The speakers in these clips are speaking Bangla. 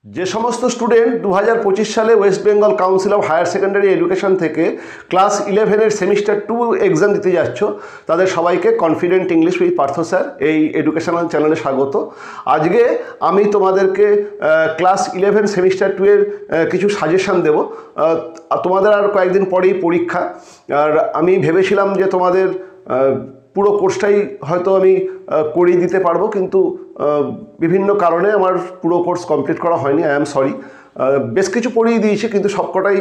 যে সমস্ত স্টুডেন্ট 2025 সালে West Bengal council of higher secondary education থেকে ক্লাস 11-এর সেমিস্টার 2 এক্সাম দিতে যাচ্ছ, তাদের সবাইকে confident English with Partha sir এই এডুকেশনাল চ্যানেলে স্বাগত। আজকে আমি তোমাদেরকে ক্লাস 11 সেমিস্টার 2 এর কিছু সাজেশান দেব। তোমাদের আর কয়েকদিন পরেই পরীক্ষা, আর আমি ভেবেছিলাম যে তোমাদের পুরো কোর্সটাই হয়তো আমি করিয়ে দিতে পারবো, কিন্তু বিভিন্ন কারণে আমার পুরো কোর্স কমপ্লিট করা হয়নি। I am sorry. বেশ কিছু পড়িয়ে দিয়েছি কিন্তু সবকটাই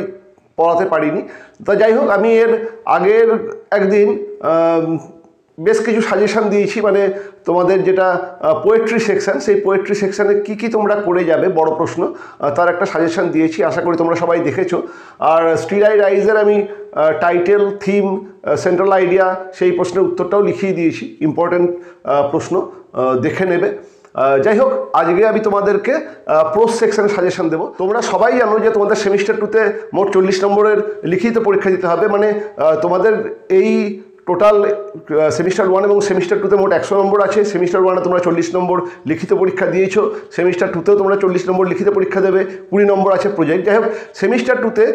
পড়াতে পারিনি। তা যাই হোক, আমি এর আগের একদিন বেশ কিছু সাজেশান দিয়েছি, মানে তোমাদের যেটা পোয়েট্রি সেকশান, সেই পোয়েট্রি সেকশানে কী কী তোমরা করে যাবে বড় প্রশ্ন, তার একটা সাজেশান দিয়েছি। আশা করি তোমরা সবাই দেখেছো। আর স্টিল আই রাইজের আমি টাইটেল, থিম, সেন্ট্রাল আইডিয়া সেই প্রশ্নের উত্তরটাও লিখিয়ে দিয়েছি। ইম্পর্টেন্ট প্রশ্ন, দেখে নেবে। যাই হোক, আজকে আমি তোমাদেরকে প্রোজ সেকশনে সাজেশন দেবো। তোমরা সবাই জানো যে তোমাদের সেমিস্টার 2-তে মোট 40 নম্বরের লিখিত পরীক্ষা দিতে হবে। মানে তোমাদের এই টোটাল সেমিস্টার 1 এবং সেমিস্টার 2-তে মোট 100 নম্বর আছে। সেমিস্টার 1-এ তোমরা 40 নম্বর লিখিত পরীক্ষা দিয়েছো, সেমিস্টার 2-তেও তোমরা 40 নম্বর লিখিত পরীক্ষা দেবে, 20 নম্বর আছে প্রজেক্ট। যাই হোক, সেমিস্টার 2-তে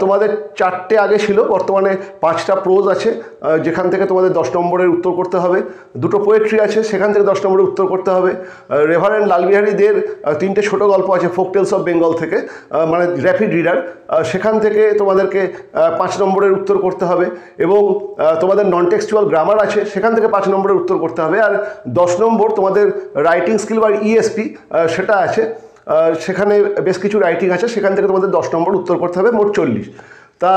তোমাদের 4টে আগে ছিল, বর্তমানে 5টা প্রোজ আছে, যেখান থেকে তোমাদের 10 নম্বরের উত্তর করতে হবে। 2টো পোয়েট্রি আছে, সেখান থেকে 10 নম্বরের উত্তর করতে হবে। রেভারেন্ড লালবিহারী দের 3টে ছোটো গল্প আছে ফোক টেলস অফ বেঙ্গল থেকে, মানে র্যাপিড রিডার, সেখান থেকে তোমাদেরকে 5 নম্বরের উত্তর করতে হবে। এবং তোমাদের নন টেক্সচুয়াল গ্রামার আছে, সেখান থেকে 5 নম্বরের উত্তর করতে হবে। আর 10 নম্বর তোমাদের রাইটিং স্কিল বা ইএসপি সেটা আছে, সেখানে বেশ কিছু রাইটিং আছে, সেখান থেকে তোমাদের 10 নম্বর উত্তর করতে হবে, মোট 40। তা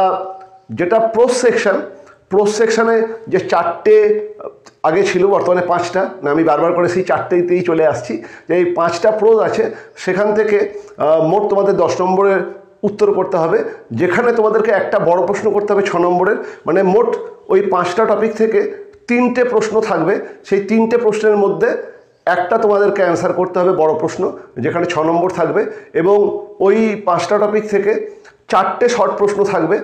যেটা প্রোজ সেকশন, প্রোজ সেকশনে যে 4টে আগে ছিল, বর্তমানে 5টা, না আমি বারবার করে সেই 4টেতেই চলে আসছি, যে এই 5টা প্রোজ আছে, সেখান থেকে মোট তোমাদের 10 নম্বরের উত্তর করতে হবে, যেখানে তোমাদেরকে একটা বড় প্রশ্ন করতে হবে 6 নম্বরের। মানে মোট ওই 5টা টপিক থেকে 3টে প্রশ্ন থাকবে, সেই 3টে প্রশ্নের মধ্যে একটা তোমাদেরকে অ্যান্সার করতে হবে বড় প্রশ্ন, যেখানে 6 নম্বর থাকবে। এবং ওই 5টা টপিক থেকে 4টে শর্ট প্রশ্ন থাকবে,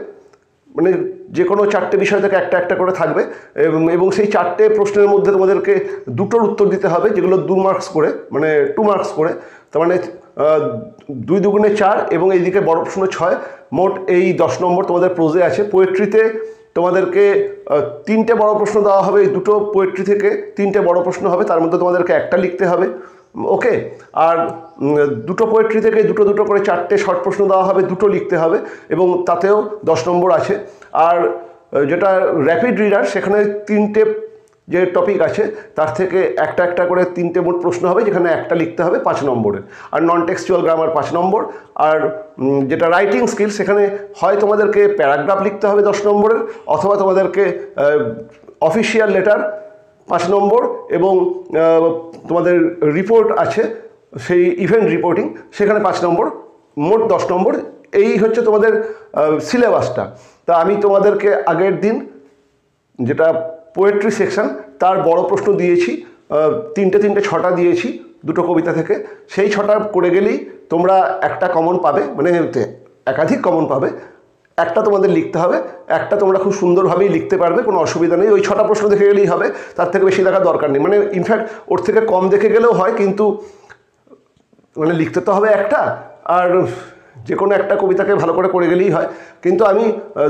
মানে যে কোনো 4টে বিষয় থেকে একটা একটা করে থাকবে। এবং সেই 4টে প্রশ্নের মধ্যে তোমাদেরকে 2টোর উত্তর দিতে হবে, যেগুলো 2 মার্কস করে, মানে 2 মার্কস করে। তার মানে 2 দুগুণে 4, এবং এইদিকে বড় প্রশ্ন 6। মোট এই 10 নম্বর তোমাদের প্রোজে আছে। পোয়েট্রিতে তোমাদেরকে 3টে বড় প্রশ্ন দেওয়া হবে, এই 2টো পোয়েট্রি থেকে 3টে বড় প্রশ্ন হবে, তার মধ্যে তোমাদেরকে একটা লিখতে হবে। ওকে। আর 2টো পোয়েট্রি থেকে 2 করে 4টে শর্ট প্রশ্ন দেওয়া হবে, 2টো লিখতে হবে, এবং তাতেও 10 নম্বর আছে। আর যেটা র্যাপিড রিডার, সেখানে 3টে যে টপিক আছে তার থেকে একটা একটা করে 3টে মোট প্রশ্ন হবে, যেখানে একটা লিখতে হবে 5 নম্বরের। আর নন টেক্সচুয়াল গ্রামার 5 নম্বর। আর যেটা রাইটিং স্কিল, সেখানে হয় তোমাদেরকে প্যারাগ্রাফ লিখতে হবে 10 নম্বরের, অথবা তোমাদেরকে অফিসিয়াল লেটার 5 নম্বর, এবং তোমাদের রিপোর্ট আছে, সেই ইভেন্ট রিপোর্টিং, সেখানে 5 নম্বর, মোট 10 নম্বর। এই হচ্ছে তোমাদের সিলেবাসটা। তা আমি তোমাদেরকে আগের দিন যেটা পোয়েট্রি সেকশন, তার বড় প্রশ্ন দিয়েছি, 3টে 6টা দিয়েছি 2টো কবিতা থেকে। সেই 6টা করে গেলেই তোমরা একটা কমন পাবে, মানে একাধিক কমন পাবে। একটা তোমাদের লিখতে হবে, একটা তোমরা খুব সুন্দরভাবেই লিখতে পারবে, কোনো অসুবিধা নেই। ওই 6টা প্রশ্ন দেখে গেলেই হবে, তার থেকে বেশি দেখার দরকার নেই। মানে ইনফ্যাক্ট ওর থেকে কম দেখে গেলেও হয়, কিন্তু মানে লিখতে তো হবে একটা, আর যে কোনো একটা কবিতাকে ভালো করে গেলেই হয়। কিন্তু আমি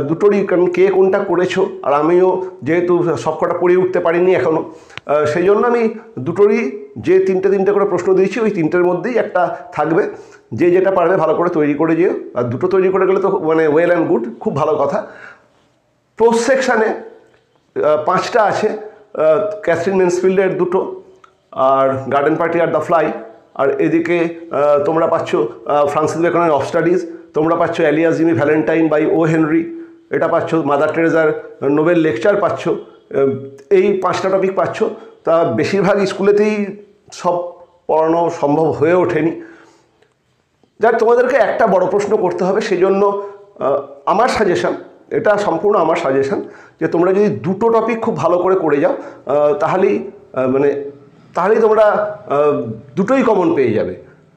দুটোরই, কারণ কে কোনটা করেছো, আর আমিও যেহেতু সবকটা পড়ে উঠতে পারিনি এখনও, সেই জন্য আমি দুটোরই যে 3টে করে প্রশ্ন দিয়েছি, ওই 3টের মধ্যেই একটা থাকবে। যে যেটা পারবে ভালো করে তৈরি করে যেও। আর 2টো তৈরি করে গেলে তো মানে ওয়েল অ্যান্ড গুড, খুব ভালো কথা। প্রোজ সেকশানে 5টা আছে, ক্যাথরিন মেন্সফিল্ডের 2টো, আর গার্ডেন পার্টি আর দ্য ফ্লাই। আর এদিকে তোমরা পাচ্ছ ফ্রান্সিস বেকনের অফ স্টাডিজ, তোমরা পাচ্ছ Alias Jimmy Valentine by O Henry, এটা পাচ্ছ মাদার টেরেজার নোবেল লেকচার পাচ্ছ। এই 5টা টপিক পাচ্ছ। তা বেশিরভাগ স্কুলেতেই সব পড়ানো সম্ভব হয়ে ওঠেনি, যার তোমাদেরকে একটা বড় প্রশ্ন করতে হবে। সেই জন্য আমার সাজেশান, এটা সম্পূর্ণ আমার সাজেশান, যে তোমরা যদি 2টো টপিক খুব ভালো করে যাও, তাহলেই তোমরা 2টোই কমন পেয়ে যাবে।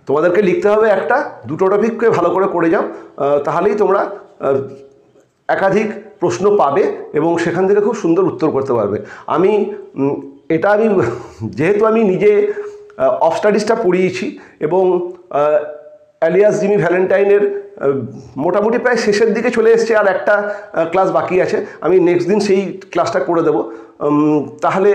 তোমাদেরকে লিখতে হবে একটা, 2টো টপিককে ভালো করে যাও, তাহলেই তোমরা একাধিক প্রশ্ন পাবে এবং সেখান থেকে খুব সুন্দর উত্তর করতে পারবে। আমি যেহেতু আমি নিজে অফ স্টাডিজটা পড়িয়েছি, এবং অ্যালিয়াস জিমি ভ্যালেন্টাইনের মোটামুটি প্রায় শেষের দিকে চলে এসছে, আর একটা ক্লাস বাকি আছে। আমি নেক্সট দিন সেই ক্লাসটা করে দেবো, তাহলে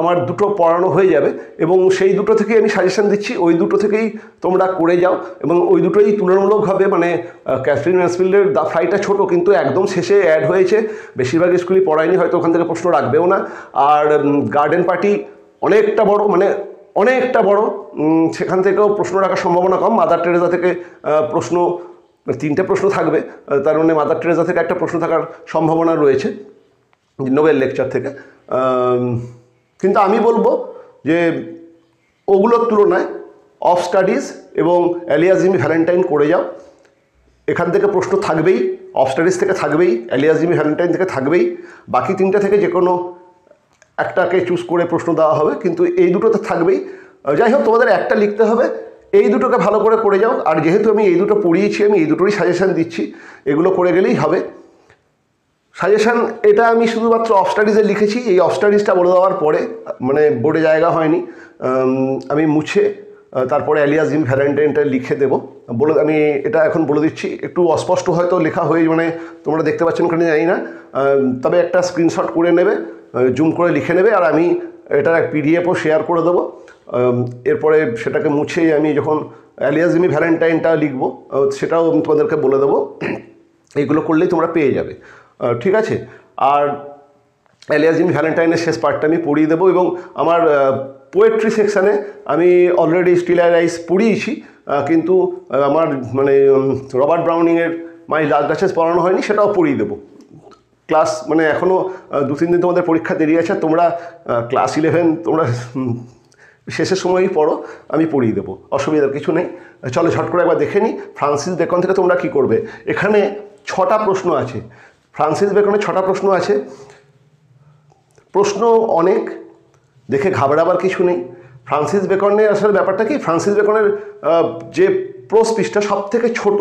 আমার দুটো পড়ানো হয়ে যাবে এবং সেই দুটো থেকেই আমি সাজেশন দিচ্ছি, ওই দুটো থেকেই তোমরা করে যাও। এবং ওই দুটোই তুলনামূলকভাবে মানে ক্যাথরিন ম্যানসফিল্ডের দ্য ফ্লাইটা ছোটো, কিন্তু একদম শেষে অ্যাড হয়েছে, বেশিরভাগ স্কুলই পড়ায়নি, হয়তো ওখান থেকে প্রশ্ন রাখবেও না। আর গার্ডেন পার্টি অনেকটা বড়, মানে অনেকটা বড়, সেখান থেকেও প্রশ্ন রাখার সম্ভাবনা কম। মাদার টেরেজা থেকে প্রশ্ন, 3টে প্রশ্ন থাকবে, তার মানে মাদার টেরেজা থেকে একটা প্রশ্ন থাকার সম্ভাবনা রয়েছে নোবেল লেকচার থেকে। কিন্তু আমি বলবো যে ওগুলোর তুলনায় অফ স্টাডিজ এবং অ্যালিয়াস জিমি ভ্যালেন্টাইন করে যাও, এখান থেকে প্রশ্ন থাকবেই, অফ স্টাডিজ থেকে থাকবেই, অ্যালিয়াস জিমি ভ্যালেন্টাইন থেকে থাকবেই, বাকি 3টে থেকে যে কোনো একটাকে চুজ করে প্রশ্ন দেওয়া হবে, কিন্তু এই দুটোতে থাকবেই। যাই হোক, তোমাদের একটা লিখতে হবে, এই দুটোকে ভালো করে যাও। আর যেহেতু আমি এই দুটো পড়িয়েছি, আমি এই দুটোরই সাজেশান দিচ্ছি, এগুলো করে গেলেই হবে। সাজেশান এটা আমি শুধুমাত্র অফ স্টাডিজে লিখেছি, এই অফ স্টাডিজটা বলে দেওয়ার পরে, মানে বোর্ডে জায়গা হয়নি, আমি মুছে তারপরে অ্যালিয়াস জিমি ভ্যালেন্টাইনটা লিখে দেবো বলে, আমি এটা এখন বলে দিচ্ছি। একটু অস্পষ্ট হয়তো লেখা হয়ে, মানে তোমরা দেখতে পাচ্ছেন কিনা জানি না, তবে একটা স্ক্রিনশট করে নেবে, জুম করে লিখে নেবে, আর আমি এটা পিডিএফও শেয়ার করে দেবো। এরপরে সেটাকে মুছে আমি যখন অ্যালিয়াস জিমি ভ্যালেন্টাইনটা লিখবো, সেটাও তোমাদেরকে বলে দেবো। এইগুলো করলেই তোমরা পেয়ে যাবে, ঠিক আছে। আর অ্যালিয়াস জিমি ভ্যালেন্টাইনের শেষ পার্টটা আমি পড়িয়ে দেবো, এবং আমার পোয়েট্রি সেকশানে আমি অলরেডি স্টিল আই রাইজ পড়িয়েছি, কিন্তু আমার মানে রবার্ট ব্রাউনিংয়ের মাই লাস্ট ডাচেস পড়ানো হয়নি, সেটাও পড়িয়ে দেবো। ক্লাস মানে এখনও 2-3 দিন তোমাদের পরীক্ষা দেরি আছে, তোমরা ক্লাস 11 তোমরা শেষের সময়ই পড়ো, আমি পড়িয়ে দেবো, অসুবিধার কিছু নেই। চলো ঝট করে একবার দেখে নিই ফ্রান্সিস বেকন থেকে তোমরা কি করবে। এখানে 6টা প্রশ্ন আছে, ফ্রান্সিস বেকনের 6টা প্রশ্ন আছে। প্রশ্ন অনেক, দেখে ঘাবড়াবার কিছু নেই। ফ্রান্সিস বেকনের আসলে ব্যাপারটা কি, ফ্রান্সিস বেকনের যে প্রোস পৃষ্ঠা সব থেকে ছোট,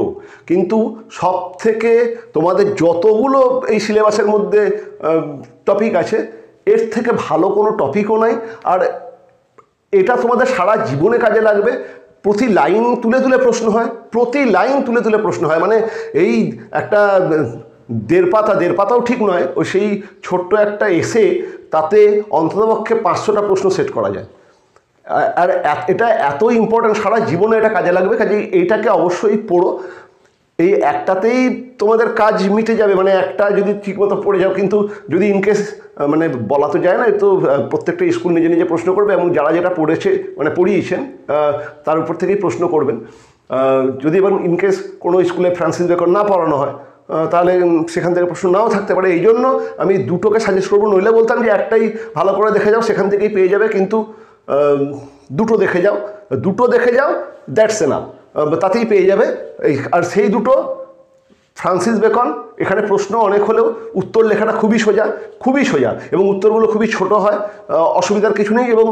কিন্তু সব থেকে তোমাদের যতগুলো এই সিলেবাসের মধ্যে টপিক আছে, এর থেকে ভালো কোনো টপিকও নাই। আর এটা তোমাদের সারা জীবনে কাজে লাগবে। প্রতি লাইন তুলে তুলে প্রশ্ন হয়, প্রতি লাইন তুলে তুলে প্রশ্ন হয়, মানে এই একটা 1.5 পাতাও ঠিক নয়, ওই সেই ছোট্ট একটা এসে তাতে অন্ততপক্ষে 500টা প্রশ্ন সেট করা যায়। আর এটা এত ইম্পর্ট্যান্ট, সারা জীবনে এটা কাজে লাগবে, কাজে এইটাকে অবশ্যই পড়ো। এই একটাতেই তোমাদের কাজ মিটে যাবে, মানে একটা যদি ঠিকমতো পড়ে যাও। কিন্তু যদি ইনকেস মানে বলা তো যায় না, তো প্রত্যেকটা স্কুল নিজে নিজে প্রশ্ন করবে, এবং যারা যেটা পড়েছে মানে পড়িয়েছেন তার উপর থেকেই প্রশ্ন করবেন। যদি এবার ইনকেস কোনো স্কুলে ফ্রান্সিস বেকন না পড়ানো হয়, তাহলে সেখান থেকে প্রশ্ন নাও থাকতে পারে। এই জন্য আমি দুটোকে সাজেস্ট করবো, নইলে বলতাম যে একটাই ভালো করে দেখে যাও, সেখান থেকেই পেয়ে যাবে, কিন্তু দুটো দেখে যাও, দ্যাটস এনাফ, তাতেই পেয়ে যাবে। আর সেই দুটো ফ্রান্সিস বেকন, এখানে প্রশ্ন অনেক হলেও উত্তর লেখাটা খুবই সোজা, এবং উত্তরগুলো খুবই ছোট হয়, অসুবিধার কিছু নেই। এবং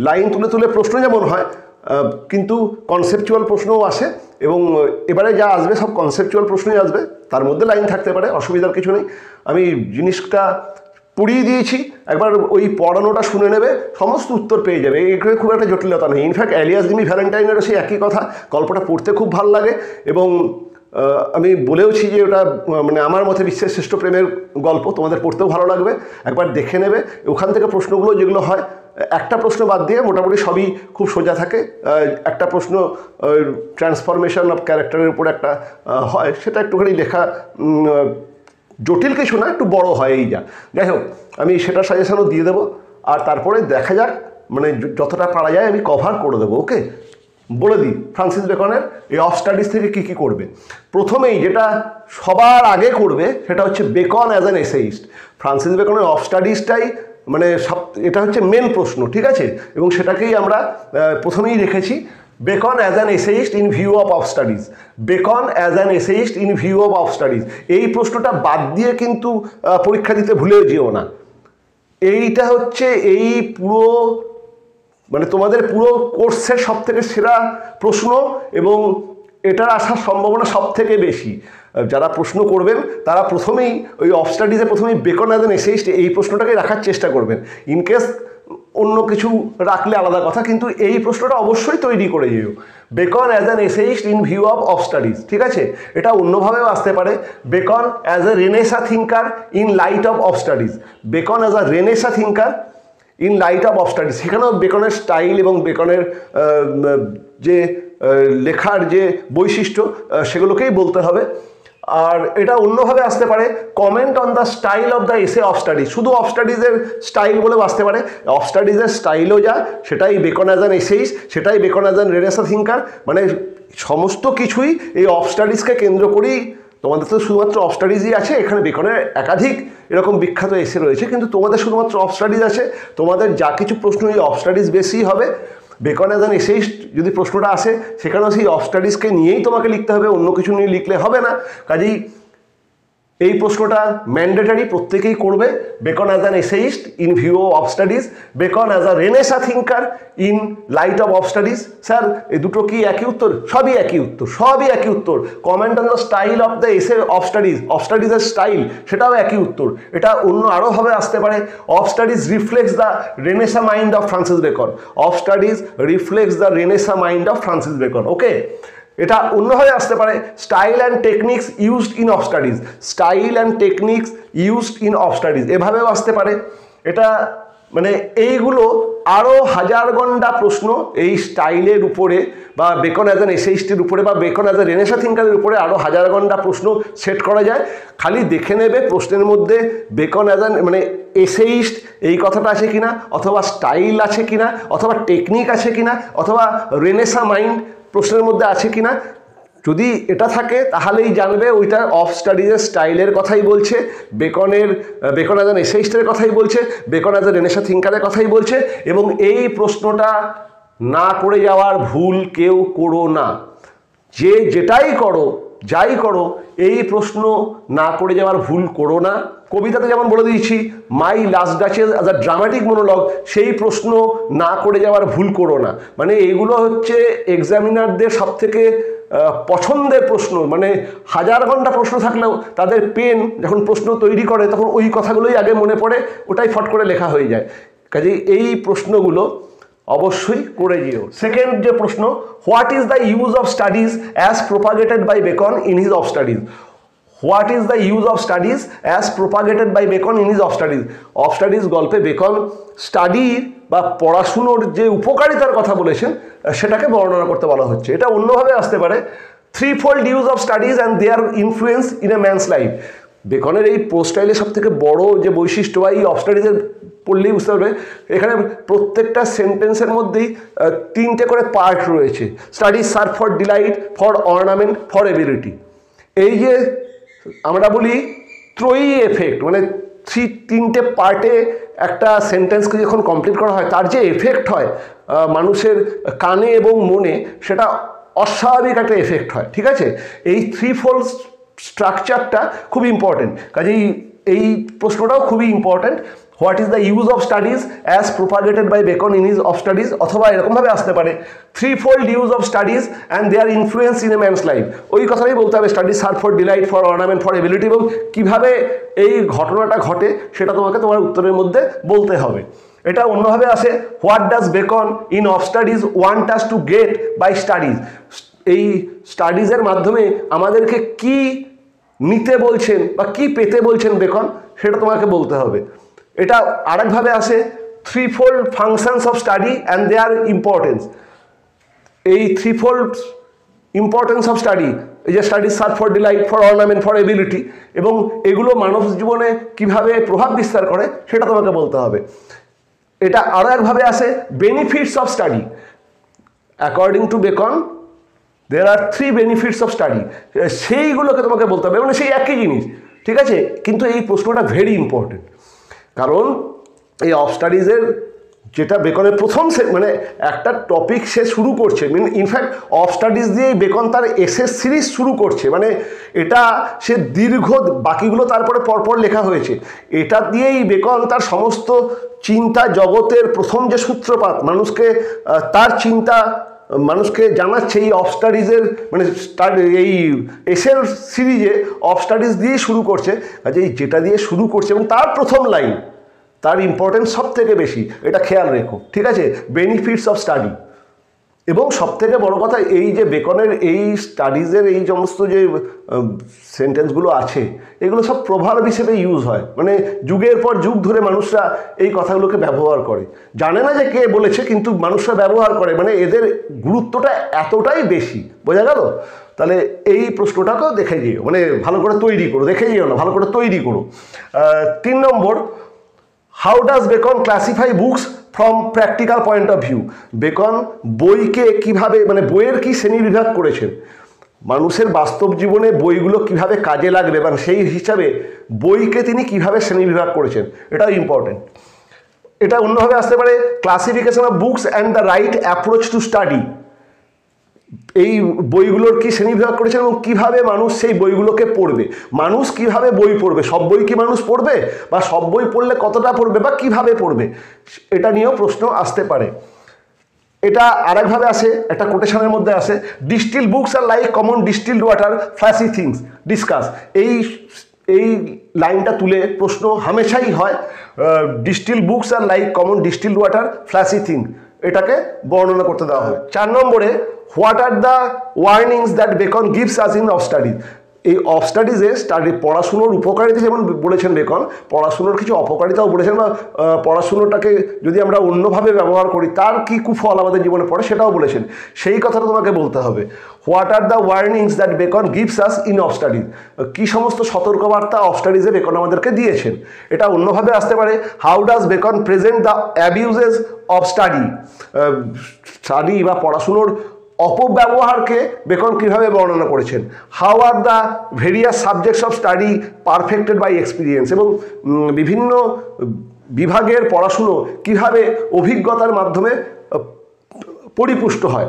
লাইন তুলে তুলে প্রশ্ন যেমন হয়, কিন্তু কনসেপচুয়াল প্রশ্নও আসে, এবং এবারে যা আসবে সব কনসেপচুয়াল প্রশ্নই আসবে, তার মধ্যে লাইন থাকতে পারে, অসুবিধার কিছু নেই। আমি জিনিসটা পড়িয়ে দিয়েছি, একবার ওই পড়ানোটা শুনে নেবে, সমস্ত উত্তর পেয়ে যাবে, এখানে খুব একটা জটিলতা নেই। ইনফ্যাক্ট অ্যালিয়াস জিমি ভ্যালেন্টাইনেরও সেই একই কথা, গল্পটা পড়তে খুব ভালো লাগে, এবং আমি বলেওছি যে ওটা মানে আমার মতে বিশ্বের শ্রেষ্ঠ প্রেমের গল্প, তোমাদের পড়তেও ভালো লাগবে, একবার দেখে নেবে। ওখান থেকে প্রশ্নগুলো যেগুলো হয়, একটা প্রশ্ন বাদ দিয়ে মোটামুটি সবই খুব সোজা থাকে। একটা প্রশ্ন ট্রান্সফরমেশন অফ ক্যারেক্টারের উপর একটা হয়, সেটা একটুখানি লেখা জটিল কিছু না, একটু বড় হয়, এই যা। যাই হোক, আমি সেটা সাজেশনও দিয়ে দেবো, আর তারপরে দেখা যাক, মানে যতটা পারা যায় আমি কভার করে দেবো। ওকে, বলে দিই ফ্রান্সিস বেকনের এই অফ স্টাডিজ থেকে কী কী করবে। প্রথমেই যেটা সবার আগে করবে সেটা হচ্ছে Bacon as an essayist. Francis বেকনের অফ স্টাডিজটাই মানে এটা হচ্ছে মেন প্রশ্ন, ঠিক আছে, এবং সেটাকেই আমরা প্রথমেই রেখেছি, beacon as an essayist in view of studies. Beacon as an essayist in view of studies, এই প্রশ্নটা বাদ দিয়ে কিন্তু পরীক্ষা দিতে ভুলেও যেও না। এইটা হচ্ছে এই পুরো মানে তোমাদের পুরো কোর্সের সব থেকে সেরা প্রশ্ন, এবং এটার আসার সম্ভাবনা সব থেকে বেশি। যারা প্রশ্ন করবেন তারা প্রথমেই ওই অফ স্টাডিজে প্রথমেই বেকন অ্যাজ অ্যান এসেইস্ট এই প্রশ্নটাকে রাখার চেষ্টা করবেন। ইনকেস অন্য কিছু রাখলে আলাদা কথা, কিন্তু এই প্রশ্নটা অবশ্যই তৈরি করে যেও। Beacon as an essayist in view of studies, ঠিক আছে? এটা অন্যভাবেও আসতে পারে, beacon as a Renaissance thinker in light off studies. Beacon as a Renaissance thinker in light off studies, সেখানেও বেকনের স্টাইল এবং বেকনের যে লেখার যে বৈশিষ্ট্য সেগুলোকেই বলতে হবে। আর এটা অন্যভাবে আসতে পারে, comment on the style of the essay of studies, শুধু অফ স্টাডিজের স্টাইল বলেও আসতে পারে। অফ স্টাডিজের স্টাইলও যা, সেটাই বেকন অ্যাজ অ্যান এসেইস, সেটাই beacon as an Renaissance thinker, মানে সমস্ত কিছুই এই অফ স্টাডিজকে কেন্দ্র করেই। তোমাদের তো শুধুমাত্র অফ স্টাডিজই আছে, এখানে বেকনের একাধিক এরকম বিখ্যাত এসে রয়েছে, কিন্তু তোমাদের শুধুমাত্র অফ স্টাডিজ আছে। তোমাদের যা কিছু প্রশ্ন এই অফ স্টাডিজ বেশি হবে। বেকন অ্যাজ অ্যান এসেইস্ট যদি প্রশ্নটা আসে, সেখানেও সেই অফ স্টাডিজকে নিয়েই তোমাকে লিখতে হবে, অন্য কিছু নিয়ে লিখলে হবে না। কাজেই এই প্রশ্নটা ম্যান্ডেটারি, প্রত্যেকেই করবে। Beacon as an essayist in view of studies, beacon as a Renaissance thinker in light off studies. Sir এই দুটো কি একই উত্তর? সবই একই উত্তর, সবই একই উত্তর। Comment on the style of the essay of স্টাডিজের স্টাইল, সেটাও একই উত্তর। এটা অন্য আরোভাবে আসতে পারে, of studies reflects the renaissance mind of Francis Bacon. Of studies reflects the renaissance mind of Francis Bacon. Okay, এটা অন্যভাবে আসতে পারে, style and techniques used in of studies. Style and techniques used in of studies এভাবেও আসতে পারে। এটা মানে এইগুলো আরও হাজার গন্ডা প্রশ্ন এই স্টাইলের উপরে, বা বেকন অ্যাজ অ্যান এসেইস্টের উপরে, বা বেকন অ্যাজ অ্যান রেনেসা থিঙ্কারের উপরে আরও হাজার গন্ডা প্রশ্ন সেট করা যায়। খালি দেখে নেবে প্রশ্নের মধ্যে বেকন অ্যাজ অ্যান মানে এসেইস্ট এই কথাটা আছে কিনা, অথবা স্টাইল আছে কিনা, অথবা টেকনিক আছে কিনা, অথবা রেনেসা মাইন্ড প্রশ্নের মধ্যে আছে কিনা। যদি এটা থাকে তাহলেই জানবে ওইটা অফ স্টাডিজের স্টাইলের কথাই বলছে, বেকন অ্যাজ অ্যান এসেইস্টের কথাই বলছে, বেকন অ্যাজ এ রেনেসা থিঙ্কারের কথাই বলছে। এবং এই প্রশ্নটা না করে যাওয়ার ভুল কেউ করো না। যে যেটাই করো, যাই করো, এই প্রশ্ন না করে যাওয়ার ভুল করো না। কবিতাতে যেমন বলে দিয়েছি মাই last duchess as a dramatic monologue, সেই প্রশ্ন না করে যাওয়ার ভুল করো না। মানে এগুলো হচ্ছে এক্সামিনারদের সবথেকে পছন্দের প্রশ্ন। মানে হাজার ঘন্টা প্রশ্ন থাকলেও তাদের পেন যখন প্রশ্ন তৈরি করে তখন ওই কথাগুলোই আগে মনে পড়ে, ওটাই ফট করে লেখা হয়ে যায়। কাজেই এই প্রশ্নগুলো অবশ্যই করে যেও। সেকেন্ড যে প্রশ্ন, what is the use of studies as propagated by Bacon in his of Studies. What is the use of studies as propagated by Bacon in his of Studies. Of Studies গল্পে বেকন স্টাডির বা পড়াশুনোর যে উপকারিতার কথা বলেছেন সেটাকে বর্ণনা করতে বলা হচ্ছে। এটা অন্যভাবে আসতে পারে, threefold use of studies and their influence in a man's life. বেকনের এই স্টাইলের সব থেকে বড় যে বৈশিষ্ট্য, বা এই অফ স্টাডিজের পড়লেই বুঝতে পারবে, এখানে প্রত্যেকটা সেন্টেন্সের মধ্যেই তিনটে করে পার্ট রয়েছে। Studies serve for delight, for ornament, for ability. এই যে আমরা বলি ত্রয়ী এফেক্ট, মানে তিনটে পার্টে একটা সেন্টেন্সকে যখন কমপ্লিট করা হয় তার যে এফেক্ট হয় মানুষের কানে এবং মনে, সেটা অস্বাভাবিক একটা এফেক্ট হয়। ঠিক আছে, এই থ্রিফোল্ড স্ট্রাকচারটা খুব ইম্পর্টেন্ট। কাজেই এই প্রশ্নটাও খুবই important. What is the use of studies as propagated by Bacon in his of studies, অথবা এরকমভাবে আসতে পারে threefold use of studies and their influence in a man's life. ওই কথাই বলতে হবে, studies serve for delight, for ornament, for ability, এবং কীভাবে এই ঘটনাটা ঘটে সেটা তোমাকে তোমার উত্তরের মধ্যে বলতে হবে। এটা অন্যভাবে আসে, what does Bacon in of Studies want us to get by studies. এই স্টাডিজের মাধ্যমে আমাদেরকে কি নিতে বলছেন বা কি পেতে বলছেন বেকন, সেটা তোমাকে বলতে হবে। এটা আরেকভাবে আসে, threefold functions of study and their importance. এই থ্রিফোল্ড ইম্পর্টেন্স অফ স্টাডি, এই যে studies serve for delight, for ornament, for ability, এবং এগুলো মানব জীবনে কিভাবে প্রভাব বিস্তার করে সেটা তোমাকে বলতে হবে। এটা আরও একভাবে আসে, benefits of study. According to beacon there are 3 benefits of study, সেইগুলোকে তোমাকে বলতে হবে, মানে সেই একই জিনিস। ঠিক আছে, কিন্তু এই প্রশ্নটা ভেরি ইম্পর্টেন্ট, কারণ এই অফ স্টাডিজের যেটা বেকনের প্রথম মানে একটা টপিক সে শুরু করছে, ইনফ্যাক্ট অফ স্টাডিজ দিয়েই বেকন তার এসএস সিরিজ শুরু করছে। মানে এটা সে দীর্ঘ, বাকিগুলো তারপরে পরপর লেখা হয়েছে, এটা দিয়েই বেকন তার সমস্ত চিন্তা জগতের প্রথম যে সূত্রপাত, মানুষকে তার চিন্তা মানুষকে জানাচ্ছে এই অফ স্টাডিজের, মানে এই এসএল সিরিজে অফ স্টাডিজ দিয়ে শুরু করছে। কাজে যেটা দিয়ে শুরু করছে এবং তার প্রথম লাইন তার ইম্পর্টেন্স সব থেকে বেশি, এটা খেয়াল রেখো, ঠিক আছে। বেনিফিটস অফ স্টাডি, এবং সবথেকে বড় কথা এই যে বেকনের এই স্টাডিজের এই সমস্ত যে সেন্টেন্সগুলো আছে এগুলো সব প্রভাব হিসেবে ইউজ হয়, মানে যুগের পর যুগ ধরে মানুষরা এই কথাগুলোকে ব্যবহার করে, জানে না যে কে বলেছে কিন্তু মানুষরা ব্যবহার করে, মানে এদের গুরুত্বটা এতটাই বেশি, বোঝা গেল? তাহলে এই প্রশ্নটাকেও দেখে যেও, মানে ভালো করে তৈরি করো, দেখে যেও না, ভালো করে তৈরি করো। 3 number, how does Bacon classify books from practical point of view. Bacon বইকে কিভাবে, মানে বইয়ের কি শ্রেণীবিভাগ করেছেন, মানুষের বাস্তব জীবনে বইগুলো কিভাবে কাজে লাগবে, মানে সেই হিসাবে বইকে তিনি কিভাবে শ্রেণীবিভাগ করেছেন, এটাও ইম্পর্টেন্ট। এটা অন্যভাবে আসতে পারে, classification of books and the right approach to study. এই বইগুলোর কি শ্রেণীবিভাগ করেছেন এবং কীভাবে মানুষ সেই বইগুলোকে পড়বে, মানুষ কিভাবে বই পড়বে, সব বই কি মানুষ পড়বে, বা সব বই পড়লে কতটা পড়বে বা কিভাবে পড়বে, এটা নিয়েও প্রশ্ন আসতে পারে। এটা আরেকভাবে আসে, একটা কোটেশনের মধ্যে আসে, distil books are like common distilled water flashy things discuss. এই লাইনটা তুলে প্রশ্ন হামেশাই হয়, distil books are like common distilled water flashy thing, এটাকে বর্ণনা করতে দেওয়া হয়। 4 নম্বরে, what are the warnings that Bacon gives us in of studies. এই অফ স্টাডিজে পড়াশুনোর উপকারিতা যেমন বলেছেন বেকন, পড়াশুনোর কিছু অপকারিতাও বলেছেন, বা পড়াশুনোটাকে যদি আমরা অন্যভাবে ব্যবহার করি তার কি কুফল আমাদের জীবনে পড়ে সেটাও বলেছেন, সেই কথাটা তোমাকে বলতে হবে। What are the warnings that Bacon gives us in of studies, কী সমস্ত সতর্কবার্তা অফ স্টাডিজে বেকন আমাদেরকে দিয়েছেন। এটা অন্যভাবে আসতে পারে, how does Bacon present the abuses of study. Study বা পড়াশুনোর অপব্যবহারকে বেকন কীভাবে বর্ণনা করেছেন। How are the various subjects of study perfected by experience, এবং বিভিন্ন বিভাগের পড়াশুনো কিভাবে অভিজ্ঞতার মাধ্যমে পরিপুষ্ট হয়।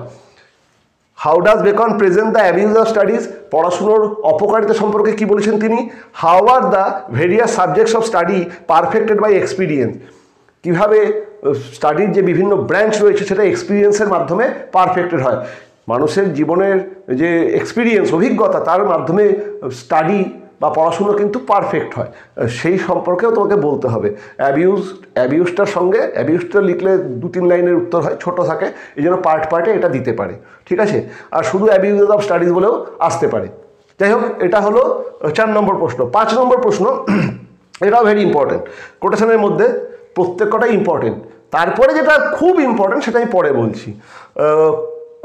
How does Bacon present the abuse of studies, পড়াশুনোর অপকারিতা সম্পর্কে কি বলেছেন তিনি। How are the various subjects of study perfected by experience, কীভাবে স্টাডির যে বিভিন্ন ব্রাঞ্চ রয়েছে সেটা এক্সপিরিয়েন্সের মাধ্যমে পারফেক্টেড হয়। মানুষের জীবনের যে এক্সপিরিয়েন্স, অভিজ্ঞতা, তার মাধ্যমে স্টাডি বা পড়াশুনো কিন্তু পারফেক্ট হয়, সেই সম্পর্কেও তোমাকে বলতে হবে। অ্যাবিউজটার সঙ্গে, অ্যাবিউজটা লিখলে 2-3 লাইনের উত্তর হয়, ছোট থাকে, এই জন্য পার্টে এটা দিতে পারে, ঠিক আছে। আর শুধু অ্যাবিউজেস অফ স্টাডিজ বলেও আসতে পারে। যাই হোক, এটা হলো 4 নম্বর প্রশ্ন। 5 নম্বর প্রশ্ন, এটাও ভেরি ইম্পর্টেন্ট, কোটেশনের মধ্যে প্রত্যেকটাই ইম্পর্টেন্ট, তারপরে যেটা খুব ইম্পর্টেন্ট সেটা আমি পরে বলছি।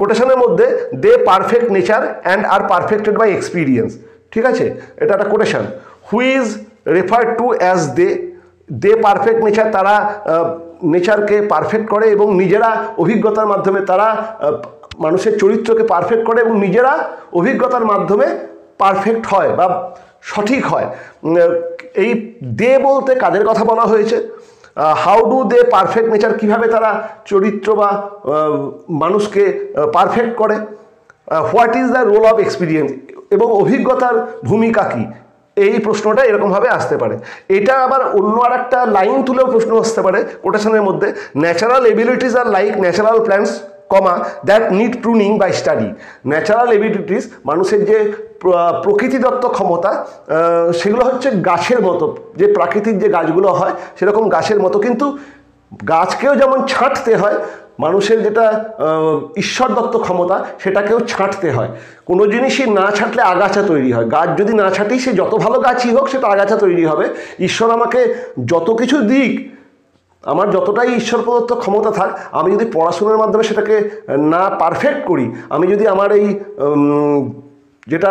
কোটেশনের মধ্যে, দে পারফেক্ট নেচার অ্যান্ড আর পারফেক্টেড বাই এক্সপিরিয়েন্স, ঠিক আছে, এটা একটা quotation. Which is referred to as they perfect nature, তারা নেচারকে পারফেক্ট করে এবং নিজেরা অভিজ্ঞতার মাধ্যমে তারা মানুষের চরিত্রকে পারফেক্ট করে এবং নিজেরা অভিজ্ঞতার মাধ্যমে পারফেক্ট হয় বা সঠিক হয়। এই দে বলতে কাদের কথা বলা হয়েছে, how do they perfect nature, কীভাবে তারা চরিত্র বা মানুষকে পারফেক্ট করে। What is the role of experience, এবং অভিজ্ঞতার ভূমিকা কী, এই প্রশ্নটা এরকমভাবে আসতে পারে। এটা আবার অন্য আর একটা লাইন তুলেও প্রশ্ন আসতে পারে কোটেশনের মধ্যে, natural abilities are like natural plants comma that need pruning by study. Natural abilities, মানুষের যে প্রকৃতিদত্ত ক্ষমতা, সেগুলো হচ্ছে গাছের মতো, যে প্রাকৃতিক যে গাছগুলো হয় সেরকম গাছের মতো, কিন্তু গাছকেও যেমন ছাঁটতে হয়, মানুষের যেটা ঈশ্বরদত্ত ক্ষমতা সেটাকেও ছাঁটতে হয়। কোনো জিনিসই না ছাঁটলে আগাছা তৈরি হয়, গাছ যদি না ছাঁটি সে যত ভালো গাছই হোক সেটা আগাছা তৈরি হবে। ঈশ্বর আমাকে যত কিছু দিক, আমার যতটাই ঈশ্বর প্রদত্ত ক্ষমতা থাক, আমি যদি পড়াশোনার মাধ্যমে সেটাকে না পারফেক্ট করি, আমি যদি আমার এই যেটা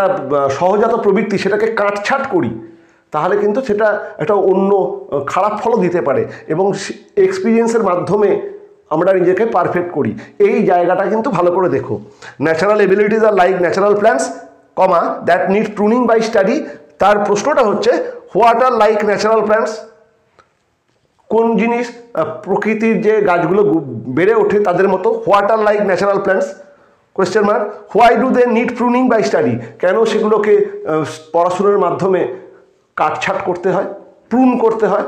সহজাত প্রবৃত্তি সেটাকে কাটছাঁট করি, তাহলে কিন্তু সেটা একটা অন্য খারাপ ফলও দিতে পারে, এবং এক্সপিরিয়েন্সের মাধ্যমে আমরা নিজেকে পারফেক্ট করি। এই জায়গাটা কিন্তু ভালো করে দেখো। Natural abilities are like natural plants comma that need pruning by study. তার প্রশ্নটা হচ্ছে, what are like natural plants, কোন জিনিস প্রকৃতির যে গাছগুলো বেড়ে ওঠে তাদের মতো, what are like natural plants question mark. Why do they need pruning by study, কেন সেগুলোকে পড়াশোনার মাধ্যমে কাটছাট করতে হয়, প্রুন করতে হয়,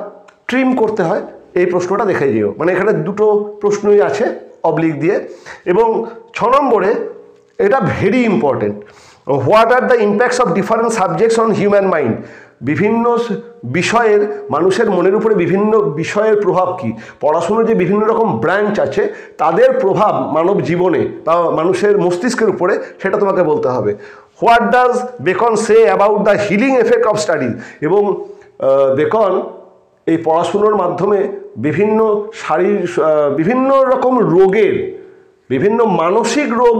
ট্রিম করতে হয়, এই প্রশ্নটা দেখে যেও। মানে এখানে দুটো প্রশ্নই আছে অবলিক দিয়ে। এবং 6 নম্বরে, এটা very important, what are the impacts of different subjects on human mind. বিভিন্ন বিষয়ের মানুষের মনের উপরে বিভিন্ন বিষয়ের প্রভাব কি, পড়াশুনোর যে বিভিন্ন রকম ব্রাঞ্চ আছে তাদের প্রভাব মানব জীবনে বা মানুষের মস্তিষ্কের উপরে, সেটা তোমাকে বলতে হবে। What does beacon say about the healing effect of studies, এবং বেকন এই পড়াশুনোর মাধ্যমে বিভিন্ন রকম রোগের, বিভিন্ন মানসিক রোগ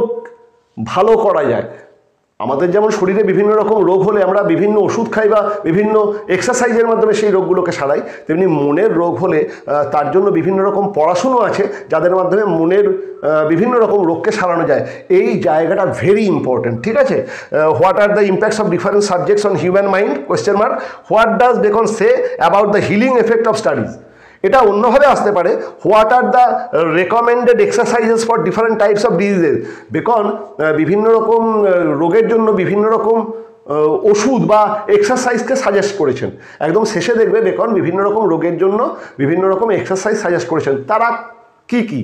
ভালো করা যায়। আমাদের যেমন শরীরে বিভিন্ন রকম রোগ হলে আমরা বিভিন্ন ওষুধ খাই বা বিভিন্ন এক্সারসাইজের মাধ্যমে সেই রোগগুলোকে সারাই, তেমনি মনের রোগ হলে তার জন্য বিভিন্ন রকম পড়াশুনো আছে যাদের মাধ্যমে মনের বিভিন্ন রকম রোগকে সারানো যায়। এই জায়গাটা ভেরি ইম্পর্টেন্ট, ঠিক আছে। What are the impacts of different subjects on human mind, question mark. What does beacon say about the healing effect of studies. এটা অন্যভাবে আসতে পারে, what are the recommended exercises for different types of diseases. Beacon বিভিন্ন রকম রোগের জন্য বিভিন্ন রকম ওষুধ বা এক্সারসাইজকে সাজেস্ট করেছেন। একদম শেষে দেখবে বেকন বিভিন্ন রকম রোগের জন্য বিভিন্ন রকম এক্সারসাইজ সাজেস্ট করেছেন, তারা কি কি।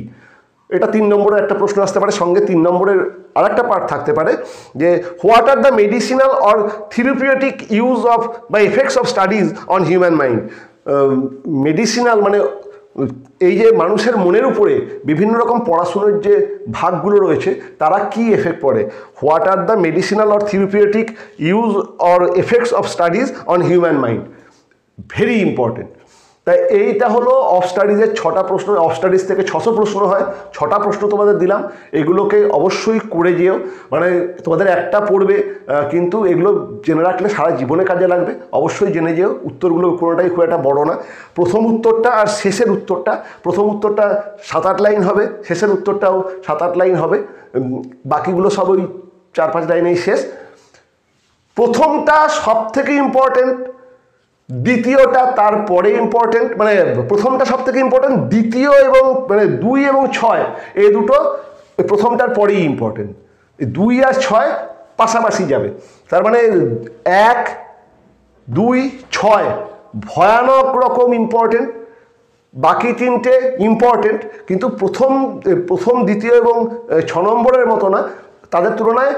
এটা 3 নম্বরের একটা প্রশ্ন আসতে পারে, সঙ্গে 3 নম্বরের আরেকটা পার্ট থাকতে পারে যে what are the medicinal or theoretic use of বা effects of studies on human mind. Medicinal মানে এই যে মানুষের মনের উপরে বিভিন্ন রকম পড়াশুনোর যে ভাগগুলো রয়েছে তারা কি এফেক্ট পড়ে। What are the medicinal or theoretic use or effects of studies on human mind, very important. তাই এইটা হলো অফ স্টাডিজের 6টা প্রশ্ন। অফ স্টাডিজ থেকে 600 প্রশ্ন হয়, 6টা প্রশ্ন তোমাদের দিলাম, এগুলোকে অবশ্যই করে যেও। মানে তোমাদের একটা পড়বে, কিন্তু এগুলো জেনে রাখলে সারা জীবনে কাজে লাগবে, অবশ্যই জেনে যেও। উত্তরগুলো কোনোটাই খুব একটা বড় না, প্রথম উত্তরটা আর শেষের উত্তরটা, প্রথম উত্তরটা 7-8 লাইন হবে, শেষের উত্তরটাও 7-8 লাইন হবে, বাকিগুলো সব ওই 4-5 লাইনেই শেষ। প্রথমটা সব থেকে ইম্পর্টেন্ট, দ্বিতীয়টা তারপরে ইম্পর্টেন্ট, মানে প্রথমটা সব থেকে ইম্পর্টেন্ট, দ্বিতীয় এবং মানে 2 এবং 6 এই দুটো প্রথমটার পরেই ইম্পর্টেন্ট। 2 আর 6 পাশাপাশি যাবে, তার মানে 1, 2, 6 ভয়ানক রকম ইম্পর্টেন্ট, বাকি 3টে ইম্পর্টেন্ট, কিন্তু প্রথম দ্বিতীয় এবং 6 নম্বরের মতো না, তাদের তুলনায়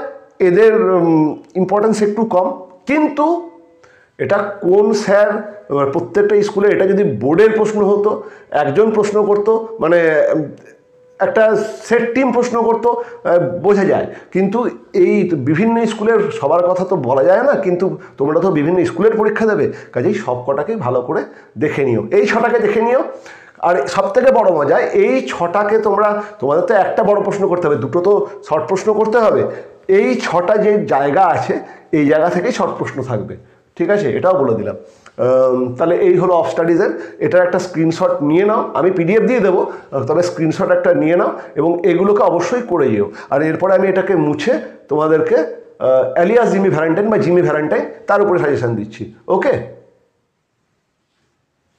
এদের ইম্পর্টেন্স একটু কম। কিন্তু এটা কোন স্যার, প্রত্যেকটা স্কুলে এটা যদি বোর্ডের প্রশ্ন হতো, একজন প্রশ্ন করতো, মানে একটা সেট টিম প্রশ্ন করতো, বোঝা যায়। কিন্তু এই বিভিন্ন স্কুলের সবার কথা তো বলা যায় না, কিন্তু তোমরা তো বিভিন্ন স্কুলের পরীক্ষা দেবে, কাজেই সব কটাকেই ভালো করে দেখে নিও, এই 6টাকে দেখে নিও। আর সবথেকে বড় মজা, এই 6টাকে তোমাদের তো একটা বড় প্রশ্ন করতে হবে, দুটো তো শর্ট প্রশ্ন করতে হবে। এই 6টা যে জায়গা আছে এই জায়গা থেকেই শর্ট প্রশ্ন থাকবে, ঠিক আছে, এটাও বলে দিলাম। তাহলে এই হলো অফ স্টাডিজের, এটার একটা স্ক্রিনশট নিয়ে নাও, আমি PDF দিয়ে দেবো, তবে স্ক্রিনশট একটা নিয়ে নাও এবং এগুলোকে অবশ্যই করে যেও। আর এরপরে আমি এটাকে মুছে তোমাদেরকে এলিয়াস জিমি ভ্যালেন্টাইন বা জিমি ভ্যালেন্টাইন তার উপরে সাজেশন দিচ্ছি। ওকে,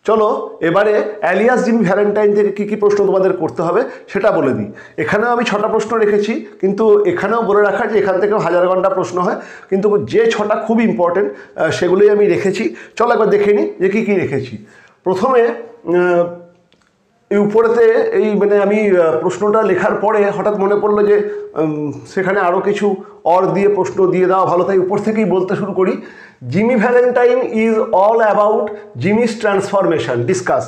চলো এবারে এলিয়াস জিমি ভ্যালেন্টাইন থেকে কী কী প্রশ্ন তোমাদের করতে হবে সেটা বলে দিই। এখানেও আমি 6টা প্রশ্ন রেখেছি, কিন্তু এখানেও বলে রাখা যে এখান থেকেও 1000 ঘন্টা প্রশ্ন হয়, কিন্তু যে 6টা খুব ইম্পর্টেন্ট সেগুলোই আমি রেখেছি। চলো একবার দেখে নিই যে কী কী রেখেছি। প্রথমে এই উপরেতে মানে আমি প্রশ্নটা লেখার পরে হঠাৎ মনে পড়লো যে সেখানে আরও কিছু দিয়ে প্রশ্ন দিয়ে দেওয়া ভালো, তাই উপর থেকেই বলতে শুরু করি। Jimmy Valentine is all about Jimmy's transformation discuss.